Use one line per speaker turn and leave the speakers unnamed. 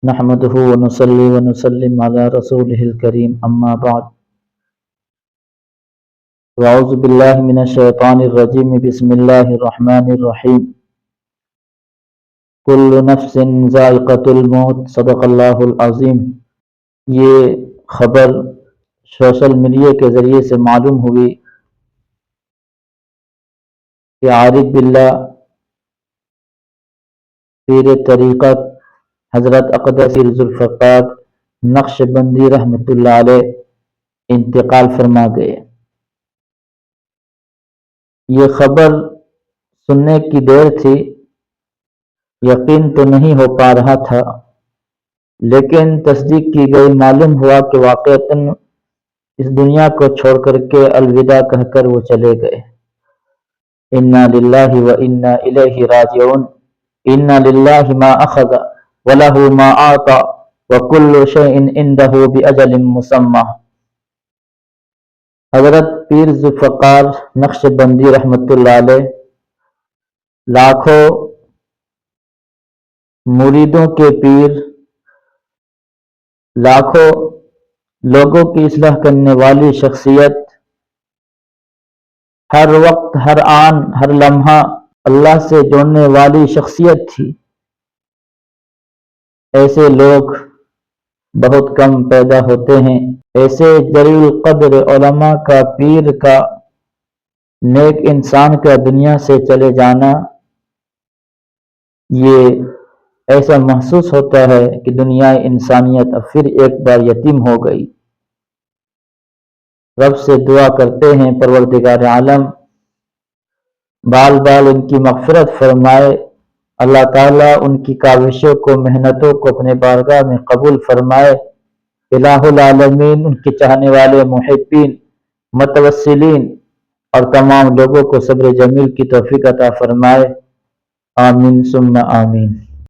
نحمده ونصلي ونسلم على رسوله الكريم أما بعد وأعوذ بالله من الشيطان الرجيم بسم الله الرحمن الرحيم كل نفس ذائقة الموت صدق اللہ العظیم۔ یہ خبر سوشل میڈیا کے ذریعے سے معلوم ہوئی کہ عارف باللہ پیر طریقت حضرت اقدس ذوالفقار نقشبندی رحمۃ اللہ علیہ انتقال فرما گئے۔ یہ خبر سننے کی دیر تھی، یقین تو نہیں ہو پا رہا تھا، لیکن تصدیق کی گئی، معلوم ہوا کہ واقعتاً اس دنیا کو چھوڑ کر کے الوداع کہہ کر وہ چلے گئے۔ انا للہ و انا الیہ راجعون، انا للہ ما اخذ وَلَهُ مَا أَعْطَى وَكُلُّ شَيْءٍ عِندَهُ بِأَجَلٍ مُّسَمًّى۔ حضرت پیر ذوالفقار نقشبندی رحمۃ اللہ علیہ لاکھوں مریدوں کے پیر، لاکھوں لوگوں کی اصلاح کرنے والی شخصیت، ہر وقت، ہر آن، ہر لمحہ اللہ سے جوڑنے والی شخصیت تھی۔ ایسے لوگ بہت کم پیدا ہوتے ہیں۔ ایسے جلیل القدر علماء کا، پیر کا، نیک انسان کا دنیا سے چلے جانا، یہ ایسا محسوس ہوتا ہے کہ دنیا انسانیت اب پھر ایک بار یتیم ہو گئی۔ رب سے دعا کرتے ہیں پروردگار عالم بال بال ان کی مغفرت فرمائے، اللہ تعالیٰ ان کی کاوشوں کو، محنتوں کو اپنے بارگاہ میں قبول فرمائے، الہ العالمین ان کے چاہنے والے محبین، متوسلین اور تمام لوگوں کو صبر جمیل کی توفیق عطا فرمائے، آمین ثم آمین۔